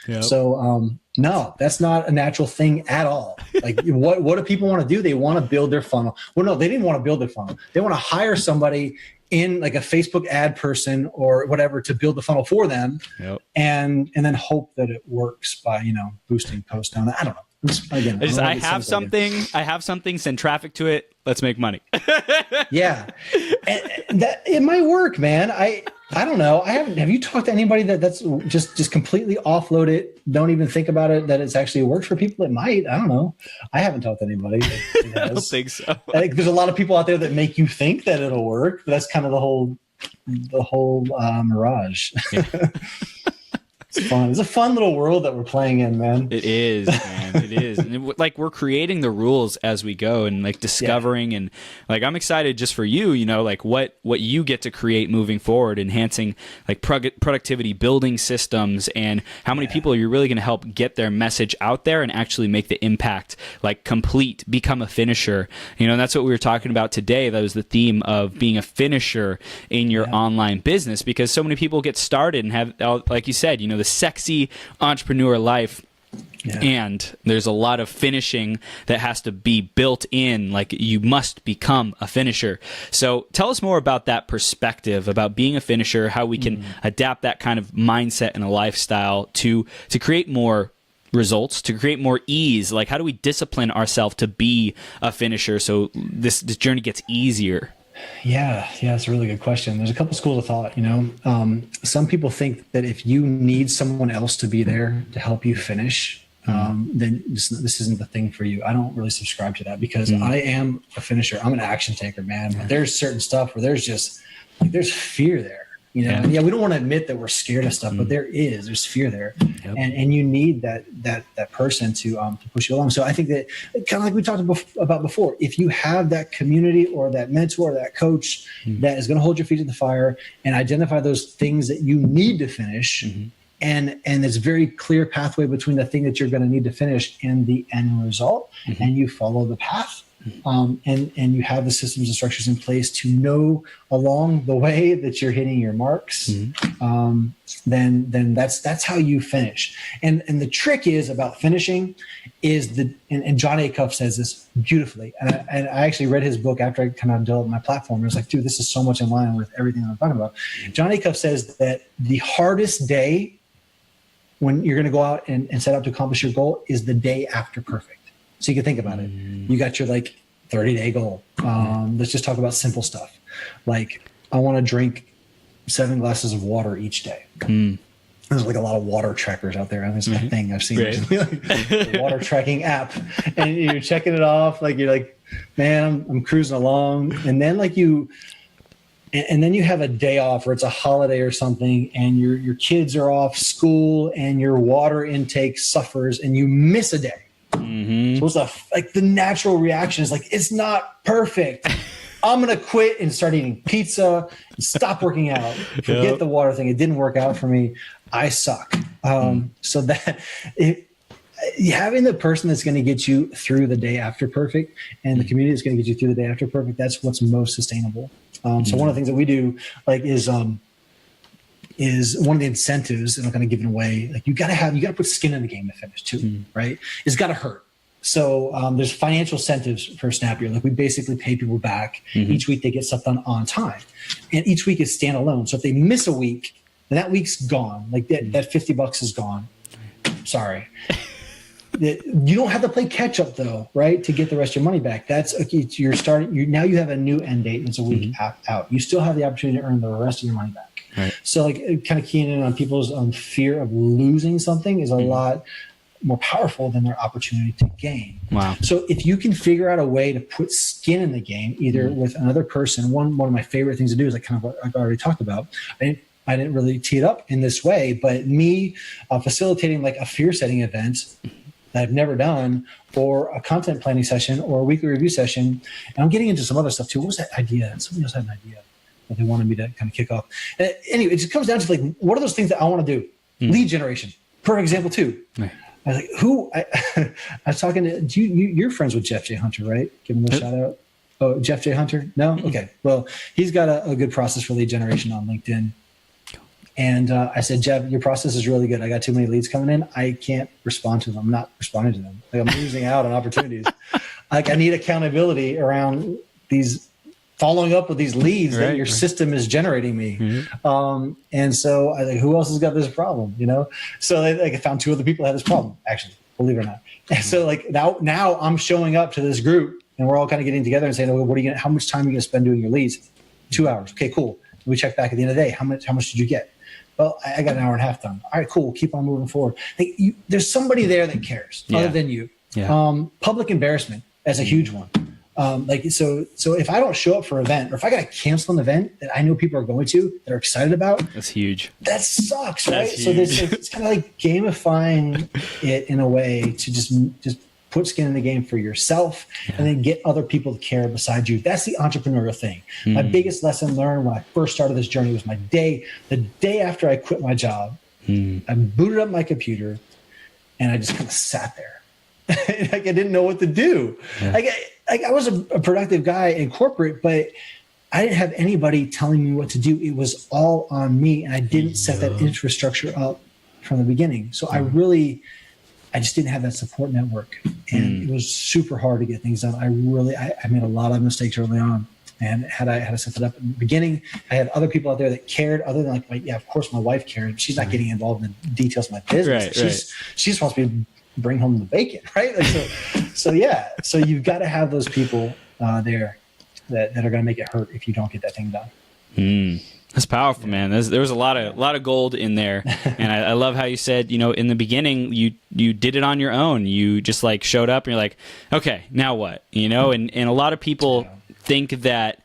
B: Yep. So, no, that's not a natural thing at all. Like, what do people want to do? They want to build their funnel. Well, no, they didn't want to build their funnel. They want to hire somebody in like a Facebook ad person or whatever to build the funnel for them. Yep. And then hope that it works by, boosting posts down. I don't know. Again,
A: I have something, send traffic to it. Let's make money.
B: Yeah. And that it might work, man. I don't know. Have you talked to anybody that's just completely offload it? Don't even think about it, that it's actually worked for people? It might. I don't know. I haven't talked to anybody that it has.
A: I don't think so.
B: I think there's a lot of people out there that make you think that it'll work. But that's kind of the whole mirage. Yeah. It's fun. It's a fun little world that we're playing in, man.
A: It is, man. It is. And we're creating the rules as we go, and like discovering, and like I'm excited just for you, like what you get to create moving forward, enhancing like productivity, building systems, and how many people you're really going to help get their message out there and actually make the impact, like become a finisher. And that's what we were talking about today. That was the theme of being a finisher in your online business, because so many people get started and have, like you said, the sexy entrepreneur life. Yeah. And there's a lot of finishing that has to be built in, like you must become a finisher. So tell us more about that perspective, about being a finisher, how we can adapt that kind of mindset and a lifestyle to create more results, to create more ease? Like, how do we discipline ourselves to be a finisher so this journey gets easier?
B: Yeah, it's a really good question. There's a couple schools of thought, some people think that if you need someone else to be there to help you finish, then this isn't the thing for you. I don't really subscribe to that because I am a finisher. I'm an action taker, man. But there's certain stuff where there's just there's fear there. And we don't want to admit that we're scared of stuff, but there's fear there. Yep. And you need that person to push you along. So I think that kind of like we talked about before, if you have that community or that mentor or that coach that is going to hold your feet to the fire and identify those things that you need to finish, and there's a very clear pathway between the thing that you're going to need to finish and the end result, and you follow the path. And you have the systems and structures in place to know along the way that you're hitting your marks, then that's how you finish. And the trick is about finishing is and John Acuff says this beautifully. And I actually read his book after I kind of developed my platform. I was like, dude, this is so much in line with everything I'm talking about. John Acuff says that the hardest day when you're going to go out and set out to accomplish your goal is the day after perfect. So you can think about it. You got your 30-day goal. Let's just talk about simple stuff. Like, I want to drink 7 glasses of water each day. There's a lot of water trackers out there. I think it's a thing I've seen. Right. The water tracking app. And you're checking it off. You're like, man, I'm cruising along. And then and then you have a day off or it's a holiday or something and your kids are off school and your water intake suffers and you miss a day. So it's the natural reaction is it's not perfect. I'm going to quit and start eating pizza and stop working out. Forget the water thing. It didn't work out for me. I suck. So that having the person that's going to get you through the day after perfect and the community that's going to get you through the day after perfect, that's what's most sustainable. So one of the things that we do is one of the incentives, and I'm going to give it away. You got to put skin in the game to finish too, right? It's got to hurt. So there's financial incentives for Snappier. We basically pay people back. Each week they get stuff done on time, and each week is standalone. So if they miss a week, then that week's gone. That $50 is gone. Sorry. You don't have to play catch up though, right? To get the rest of your money back. That's okay. You're starting. Now you have a new end date. And it's a week out. You still have the opportunity to earn the rest of your money back. Right. So kind of keying in on people's fear of losing something is a lot more powerful than their opportunity to gain.
A: Wow.
B: So if you can figure out a way to put skin in the game, either with another person, one of my favorite things to do is kind of what I've already talked about. I didn't really tee it up in this way, but me facilitating a fear setting event that I've never done, or a content planning session or a weekly review session. And I'm getting into some other stuff too. What was that idea? Somebody else had an idea that they wanted me to kind of kick off. Anyway, it just comes down to what are those things that I want to do? Lead generation. Perfect example too. Right. I was I was talking to you're friends with Jeff J. Hunter, right? Give him a shout out. Oh, Jeff J. Hunter? No? Okay. Well, he's got a good process for lead generation on LinkedIn. And I said, Jeff, your process is really good. I got too many leads coming in. I can't respond to them. I'm not responding to them. I'm losing out on opportunities. I need accountability around these following up with these leads that your system is generating me. And so I think, who else has got this problem? So I found 2 other people that had this problem, actually, believe it or not. And so now I'm showing up to this group and we're all kind of getting together and saying, well, how much time are you going to spend doing your leads? 2 hours. Okay, cool. We check back at the end of the day. How much did you get? Well, I got an hour and a half done. All right, cool. Keep on moving forward. There's somebody there that cares other than you. Yeah. Public embarrassment is a huge one. So if I don't show up for an event, or if I got to cancel an event that I know people are going to that are excited about,
A: that's huge.
B: That sucks, right? So it's kind of gamifying it in a way to just put skin in the game for yourself, and then get other people to care beside you. That's the entrepreneurial thing. My biggest lesson learned when I first started this journey was the day after I quit my job. I booted up my computer and I just kind of sat there. I didn't know what to do. Yeah. I was a productive guy in corporate, but I didn't have anybody telling me what to do. It was all on me, and I didn't set that infrastructure up from the beginning. So I just didn't have that support network, and it was super hard to get things done. I made a lot of mistakes early on, and had I set it up in the beginning, I had other people out there that cared, other than of course my wife cared. She's not getting involved in the details of my business. She's supposed to be bring home the bacon, right? Like, so you've got to have those people there that are going to make it hurt if you don't get that thing done.
A: That's powerful, man. There was a lot of gold in there, and I love how you said, in the beginning you did it on your own. You just like showed up and you're like, okay, now what? And a lot of people think that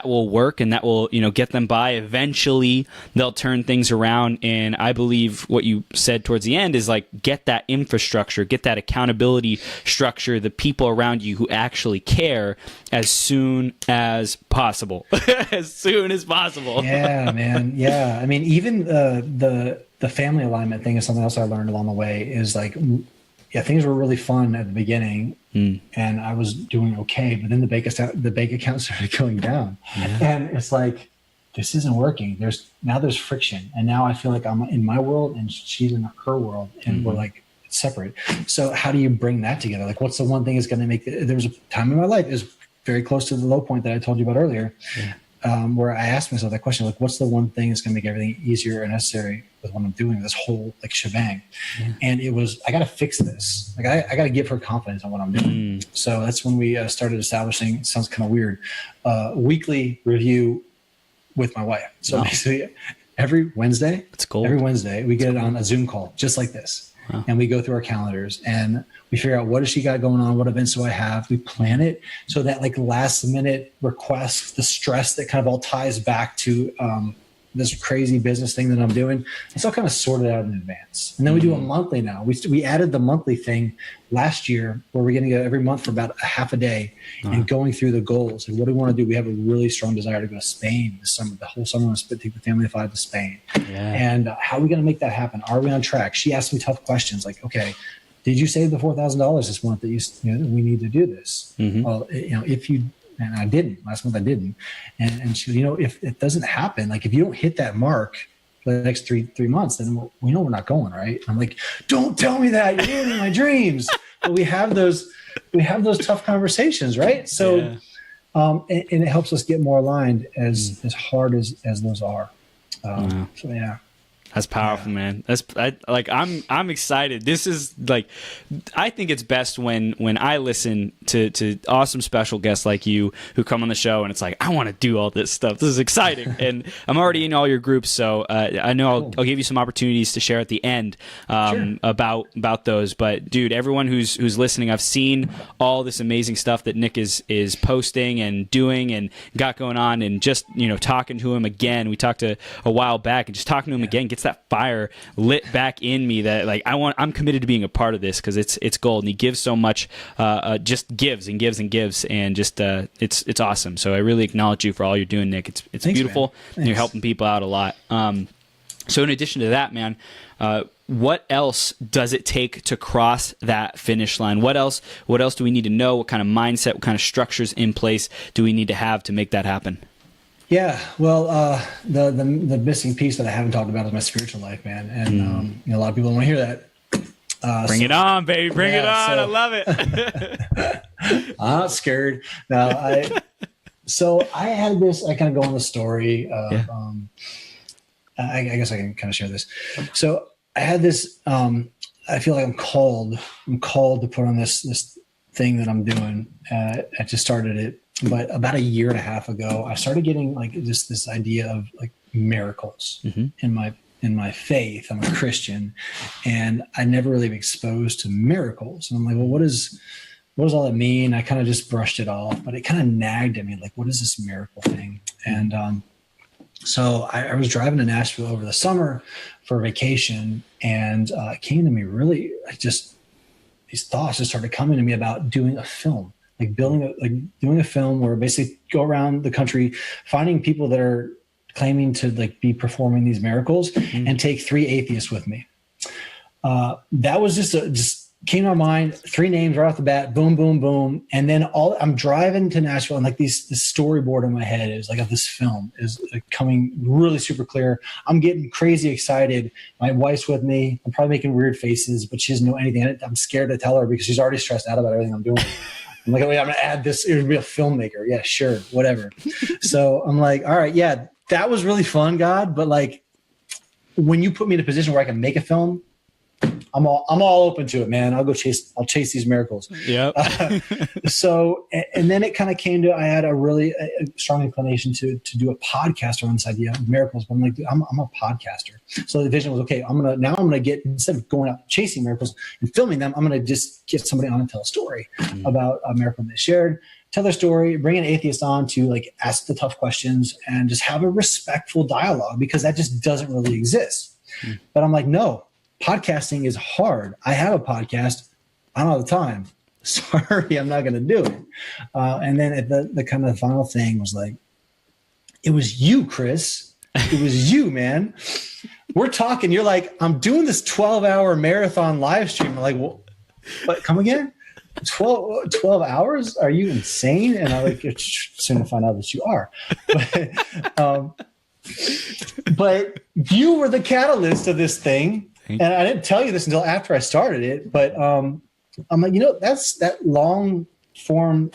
A: will work and that will get them by. Eventually they'll turn things around, and I believe what you said towards the end is like, get that infrastructure, get that accountability structure, the people around you who actually care as soon as possible. As soon as possible.
B: Yeah, man. Yeah, I mean, even the family alignment thing is something else I learned along the way. Is like, things were really fun at the beginning, and I was doing okay, but then the bank account started going down, and it's like, this isn't working. There's friction, and now I feel like I'm in my world and she's in her world, and we're like separate. So how do you bring that together? Like, what's the one thing is going to make there was a time in my life, is very close to the low point that I told you about earlier, where I asked myself that question, like, what's the one thing that's going to make everything easier and necessary with what I'm doing, this whole like shebang? And it was, I got to fix this. Like, I got to give her confidence on what I'm doing. So that's when we started establishing, it sounds kind of weird, weekly review with my wife. So basically every Wednesday, we get it on a Zoom call just like this. And we go through our calendars and we figure out what does she got going on, what events do I have. We plan it so that like last minute requests, the stress that kind of all ties back to this crazy business thing that I'm doing, it's all kind of sorted out in advance. And then we do a monthly now. We added the monthly thing last year where we're getting every month for about a half a day and going through the goals. And what do we want to do? We have a really strong desire to go to Spain this summer. The whole summer, we want to take the family of 5 to Spain. And how are we going to make that happen? Are we on track? She asked me tough questions like, okay, did you save the $4,000 this month that we need to do this? Well, if you, and I didn't. Last month I didn't. And she, if it doesn't happen, like if you don't hit that mark for the next three months, then we know we're not going, right? I'm like, don't tell me that. You're ruining my dreams. But we have those tough conversations, right? So, and it helps us get more aligned as hard as those are. So yeah.
A: That's powerful, man. I'm excited. This is like, I think it's best when I listen to awesome special guests like you who come on the show, and it's like, I want to do all this stuff. This is exciting. And I'm already in all your groups, so I know I'll give you some opportunities to share at the end about those. But dude, everyone who's listening, I've seen all this amazing stuff that Nick is posting and doing and got going on, and just talking to him again. We talked a while back, and just talking to him again gets that fire lit back in me that like I'm committed to being a part of this, because it's gold, and he gives so much, just gives and gives and gives, and just it's awesome. So I really acknowledge you for all you're doing, Nick. It's Thanks, beautiful. And you're helping people out a lot. So in addition to that, man, what else does it take to cross that finish line? What else do we need to know? What kind of mindset, what kind of structures in place do we need to have to make that happen?
B: Yeah, well, the missing piece that I haven't talked about is my spiritual life, man. And a lot of people don't want to hear that.
A: Bring it on, baby. Bring it on. So, I love it.
B: I'm not scared. No, I had this, I kind of go on the story of, I guess I can kind of share this. So I had this, I feel like I'm called to put on this thing that I'm doing. I just started it. But about a year and a half ago, I started getting like this idea of like miracles in my faith. I'm a Christian, and I never really been exposed to miracles. And I'm like, well, what does all that mean? I kind of just brushed it off, but it kind of nagged at me, like, what is this miracle thing? And so I was driving to Nashville over the summer for vacation, and it came to me really, these thoughts just started coming to me about doing a film. Doing a film where basically go around the country, finding people that are claiming to like be performing these miracles, and take 3 atheists with me. That was just came to my mind. 3 names right off the bat, boom, boom, boom. And then I'm driving to Nashville, and like this storyboard in my head is like of this film is like coming really super clear. I'm getting crazy excited. My wife's with me. I'm probably making weird faces, but she doesn't know anything. I'm scared to tell her because she's already stressed out about everything I'm doing. I'm like, oh, yeah, I'm going to add this. It would be a filmmaker. Yeah, sure. Whatever. So I'm like, all right, yeah, that was really fun, God. But like when you put me in a position where I can make a film, I'm all open to it, man. I'll chase these miracles.
A: Yep.
B: So, and then it kind of came to, I had a really strong inclination to do a podcast around this idea of miracles. But I'm like, dude, I'm a podcaster. So the vision was, okay, I'm going to get, instead of going out chasing miracles and filming them, I'm going to just get somebody on and tell a story about a miracle they shared, tell their story, bring an atheist on to like ask the tough questions and just have a respectful dialogue, because that just doesn't really exist. But I'm like, no, podcasting is hard. I have a podcast. I don't have the time. Sorry, I'm not going to do it. And then at the kind of the final thing was like, it was you, Chris. It was you, man. We're talking. You're like, I'm doing this 12-hour marathon live stream. I'm like, well, what? Come again? 12 hours? Are you insane? And I'm like, soon to find out that you are. But you were the catalyst of this thing. And I didn't tell you this until after I started it. But I'm like, that's that long form.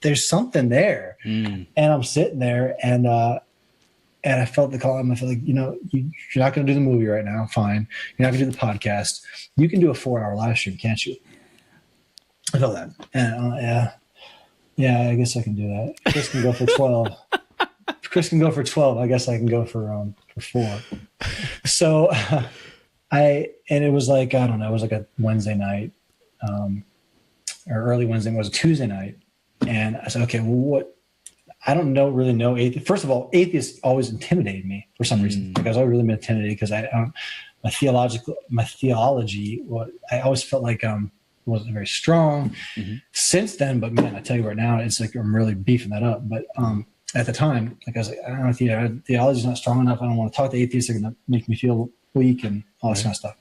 B: There's something there. And I'm sitting there and I felt the call. I felt like, you're not going to do the movie right now. Fine. You're not going to do the podcast. You can do a 4-hour live stream, can't you? I felt that. And yeah, I guess I can do that. Chris can go for 12. Chris can go for 12. I guess I can go for 4. So and it was like, I don't know, it was like a Wednesday night, or early Wednesday. It was a Tuesday night. And I said, okay, well, what? I don't really know. First of all, atheists always intimidated me for some reason. Like I was always really intimidated because my theology, I always felt like wasn't very strong since then. But man, I tell you right now, it's like I'm really beefing that up. But at the time, like I was like, I don't know, theology's not strong enough. I don't want to talk to atheists. They're going to make me feel weak and all this kind of stuff.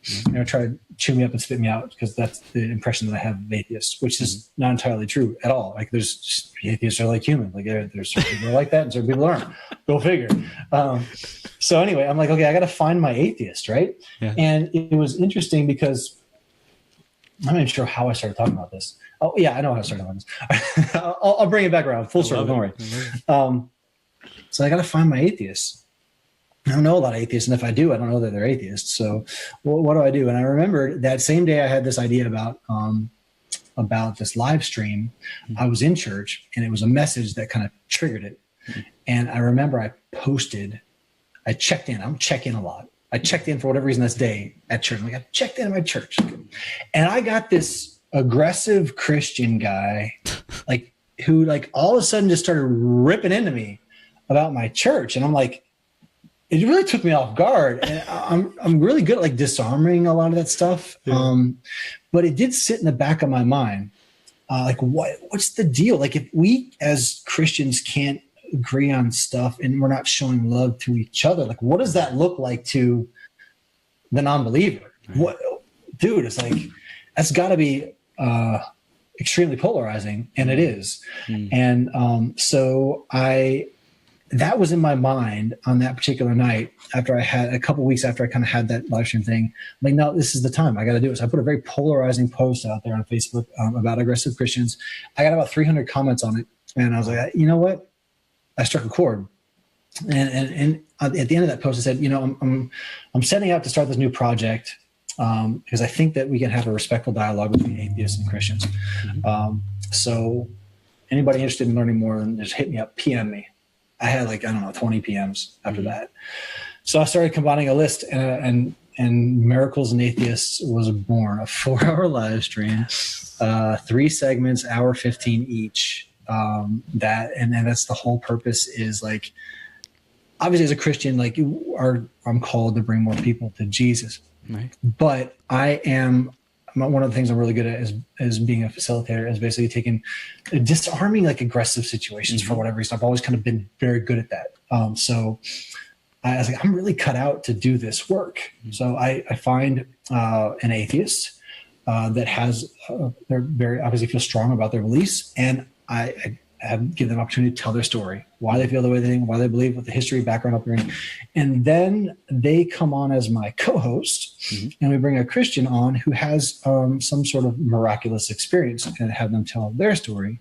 B: Try to chew me up and spit me out, because that's the impression that I have of atheists, which is not entirely true at all. Like atheists are like human. Like there's certain people are like that and certain people aren't. Go figure. So anyway, I'm like, okay, I got to find my atheist, right? Yeah. And it was interesting because I'm not even sure how I started talking about this. Oh yeah, I know how I started talking about this. I'll bring it back around full circle. Don't worry. So I got to find my atheist. I don't know a lot of atheists, and if I do, I don't know that they're atheists. So what do I do? And I remember that same day I had this idea about this live stream. I was in church, and it was a message that kind of triggered it. And I remember I checked in. I'm checking a lot. I checked in for whatever reason this day at church. I checked in at my church. And I got this aggressive Christian guy, who all of a sudden just started ripping into me about my church. And I'm like, it really took me off guard. And I'm really good at disarming a lot of that stuff. Yeah. But it did sit in the back of my mind. What's the deal? If we as Christians can't agree on stuff and we're not showing love to each other, what does that look like to the non-believer? Right. Dude, it's that's gotta be extremely polarizing. And it is. And so that was in my mind on that particular night after I had a couple weeks after I kind of had that live stream thing. I'm like, no, this is the time. I got to do it. So I put a very polarizing post out there on Facebook about aggressive Christians. I got about 300 comments on it. And I was like, you know what? I struck a chord. And at the end of that post, I said, I'm setting out to start this new project because I think that we can have a respectful dialogue between atheists and Christians. So anybody interested in learning more, just hit me up, PM me. I had 20 PMs after that. So I started combining a list, and Miracles and Atheists was born, a 4-hour live stream, 3 segments, hour 15 each. And that's the whole purpose is obviously as a Christian, I'm called to bring more people to Jesus. Right. But one of the things I'm really good at is being a facilitator, is basically disarming aggressive situations for whatever reason. I've always kind of been very good at that. So I was I'm really cut out to do this work. So I find an atheist that has, they're very obviously feel strong about their beliefs, and I give them an opportunity to tell their story, why they feel the way they think, why they believe, what the history, background, upbringing. And then they come on as my co-host, and we bring a Christian on who has some sort of miraculous experience and have them tell their story.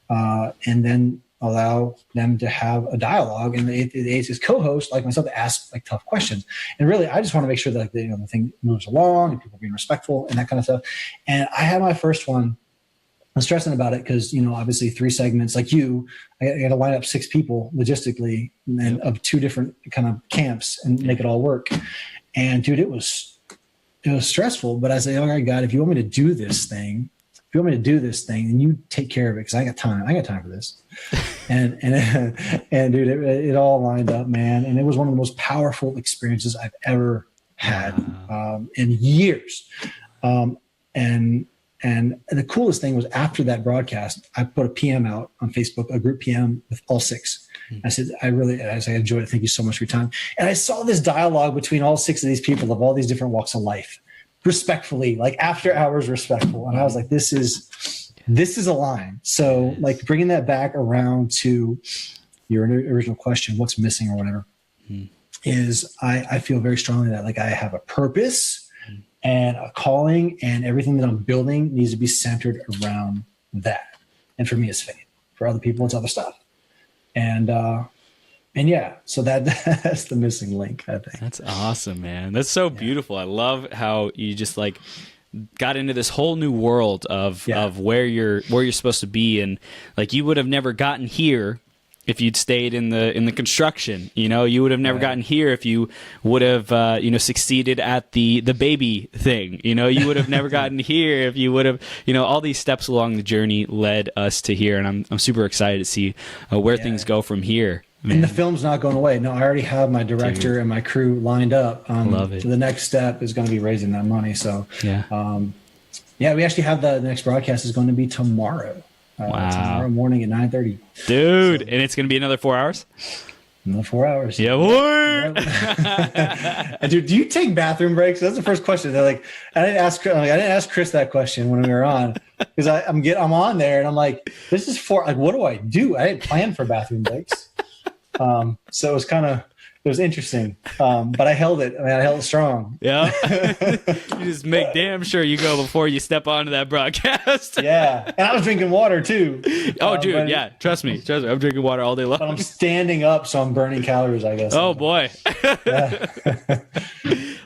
B: And then allow them to have a dialogue, and the atheist co-host like myself to ask like tough questions. And really, I just want to make sure that the thing moves along and people are being respectful and that kind of stuff. And I had my first one. I'm stressing about it because, obviously 3 segments like I got to line up 6 people logistically and of 2 different kind of camps and make it all work. And dude, it was stressful, but I say, all right, God, if you want me to do this thing, then you take care of it. Cause I got time for this. and dude, it all lined up, man. And it was one of the most powerful experiences I've ever had, in years. And the coolest thing was after that broadcast, I put a PM out on Facebook, a group PM with all 6. I said, I enjoyed it. Thank you so much for your time. And I saw this dialogue between all 6 of these people of all these different walks of life, respectfully, like after hours respectful. And I was like, this is a line. So like bringing that back around to your original question, what's missing or whatever, is I feel very strongly that like I have a purpose and a calling, and everything that I'm building needs to be centered around that. And for me, it's faith. For other people, it's other stuff. And yeah, so that's the missing link, I think.
A: That's awesome, man. That's so beautiful. I love how you just like got into this whole new world of where you're supposed to be, and like you would have never gotten here if you'd stayed in the construction. You would have never gotten here if you would have succeeded at the baby thing. You would have never gotten here if you would have, all these steps along the journey led us to here, and I'm super excited to see where things go from here. Man.
B: And the film's not going away. No, I already have my director and my crew lined up.
A: Love it.
B: So the next step is going to be raising that money. So we actually have the next broadcast is going to be tomorrow. Tomorrow morning at 9:30.
A: Dude, and it's going to be another 4 hours?
B: Another 4 hours.
A: Yeah, boy.
B: And dude, do you take bathroom breaks? That's the first question. They're like, I didn't ask Chris that question when we were on, because I'm on there and I'm like, this is what do I do? I didn't plan for bathroom breaks. So it was interesting. But I held it. I held it strong.
A: Yeah. You just make damn sure you go before you step onto that broadcast.
B: Yeah. And I was drinking water too.
A: Oh, dude. Yeah. Trust me. I'm drinking water all day long.
B: But I'm standing up, so I'm burning calories, I guess.
A: Oh, boy.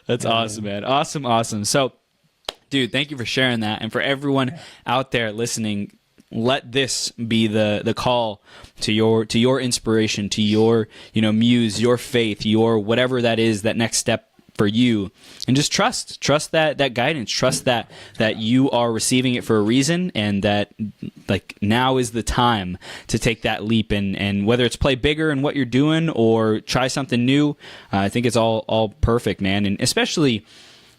A: That's awesome, man. Awesome. So, dude, thank you for sharing that. And for everyone out there listening, let this be the call to your inspiration, to your muse, your faith, your whatever that is, that next step for you, and just trust that guidance, trust that you are receiving it for a reason, and that like now is the time to take that leap, and whether it's play bigger in what you're doing or try something new, I think it's all perfect, man. And especially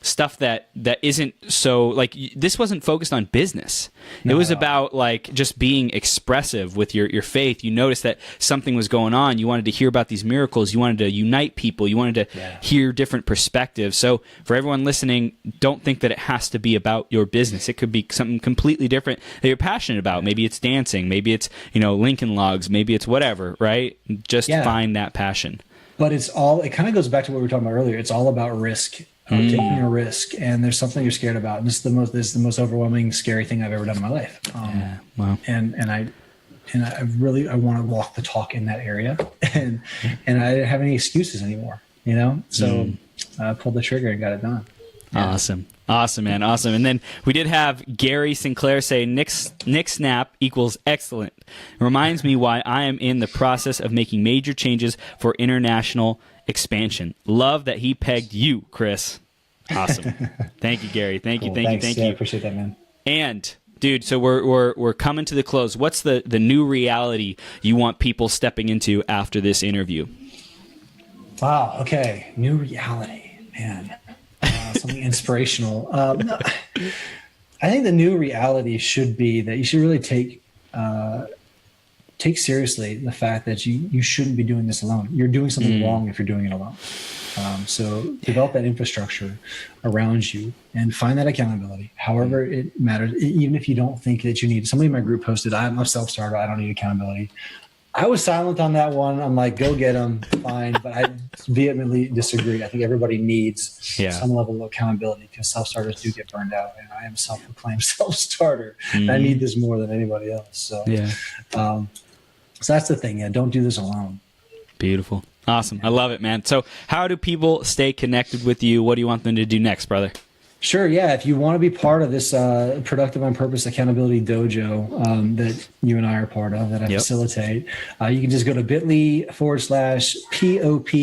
A: stuff that isn't so like, this wasn't focused on business. It was about like just being expressive with your faith. You noticed that something was going on. You wanted to hear about these miracles. You wanted to unite people. You wanted to hear different perspectives. So for everyone listening, don't think that it has to be about your business. It could be something completely different that you're passionate about. Maybe it's dancing. Maybe it's, Lincoln Logs. Maybe it's whatever, right? Just find that passion.
B: But it kind of goes back to what we were talking about earlier. It's all about risk. Taking a risk, and there's something you're scared about. And this is the most overwhelming, scary thing I've ever done in my life.
A: Wow.
B: And I want to walk the talk in that area, and I didn't have any excuses anymore. So I pulled the trigger and got it done. Yeah.
A: Awesome, man. Awesome. And then we did have Gary Sinclair say, Nick Snapp equals excellent. Reminds me why I am in the process of making major changes for international expansion. Love that he pegged you, Chris. Awesome. Thank you, Gary. Thank you.
B: I appreciate that, man.
A: And dude, so we're coming to the close. What's the new reality you want people stepping into after this interview?
B: Wow. Okay. New reality, man. Something inspirational. I think the new reality should be that you should really take seriously the fact that you shouldn't be doing this alone. You're doing something wrong if you're doing it alone. So develop that infrastructure around you and find that accountability, however it matters. Even if you don't think that you need it. Somebody in my group posted, I'm a self-starter. I don't need accountability. I was silent on that one. I'm like, go get them, fine. But I vehemently disagree. I think everybody needs some level of accountability, because self-starters do get burned out. And I am a self-proclaimed self-starter. And I need this more than anybody else. So, So that's the thing. Yeah, don't do this alone.
A: Beautiful. Awesome. I love it, man. So how do people stay connected with you? What do you want them to do next, brother?
B: Sure. Yeah. If you want to be part of this Productive on Purpose Accountability Dojo that you and I are part of, that I facilitate, you can just go to bit.ly/POP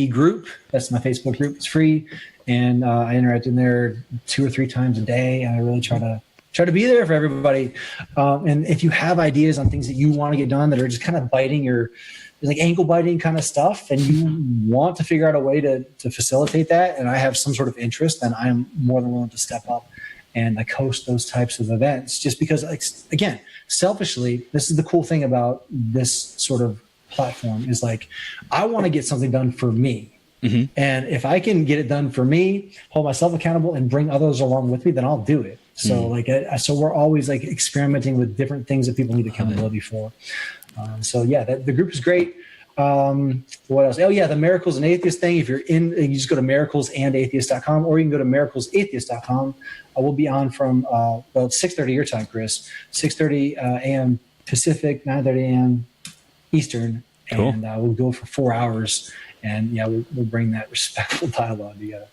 B: group. That's my Facebook group. It's free. And I interact in there 2 or 3 times a day. And I really try to be there for everybody. And if you have ideas on things that you want to get done that are just kind of biting your, like ankle biting kind of stuff, and you want to figure out a way to facilitate that, and I have some sort of interest, then I am more than willing to step up and like host those types of events, just because, like, again, selfishly, this is the cool thing about this sort of platform is like, I want to get something done for me. Mm-hmm. And if I can get it done for me, hold myself accountable and bring others along with me, then I'll do it. So so we're always like experimenting with different things that people need accountability for. So yeah, the group is great. What else? Oh yeah, the Miracles and Atheist thing. If you're in, you just go to miraclesandatheist.com, or you can go to miraclesatheist.com. We'll be on from 6:30 your time, Chris. 6:30 a.m. Pacific, 9:30 a.m. Eastern, cool. And we'll go for 4 hours. And yeah, we'll bring that respectful dialogue together.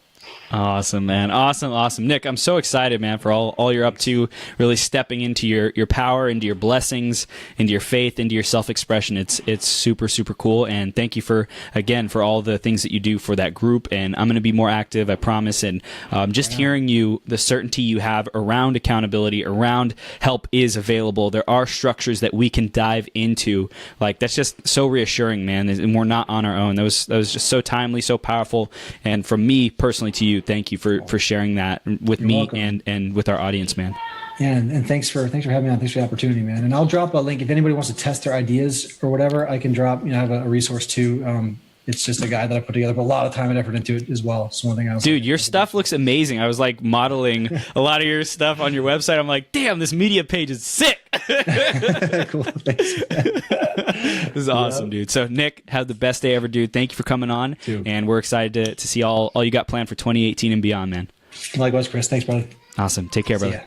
A: Awesome, man. Awesome. Nick, I'm so excited, man, for all you're up to, really stepping into your power, into your blessings, into your faith, into your self-expression. It's super, super cool. And thank you for all the things that you do for that group. And I'm going to be more active, I promise. And just hearing the certainty you have around accountability, around help is available. There are structures that we can dive into. Like, that's just so reassuring, man. And we're not on our own. That was just so timely, so powerful. And from me personally to you, thank you for sharing that with me and with our audience, man.
B: Yeah, and thanks for having me on. Thanks for the opportunity, man. And I'll drop a link if anybody wants to test their ideas or whatever. I can drop. I have a resource too. It's just a guide that I put together, but a lot of time and effort into it as well. So one thing I was
A: Dude, your stuff looks amazing. I was like modeling a lot of your stuff on your website. I'm like, damn, this media page is sick.
B: Cool. Thanks.
A: This is awesome, dude. So Nick, have the best day ever, dude. Thank you for coming on.
B: Dude.
A: And we're excited to see all you got planned for 2018 and beyond, man.
B: Likewise, Chris. Thanks, brother.
A: Awesome. Take care, brother.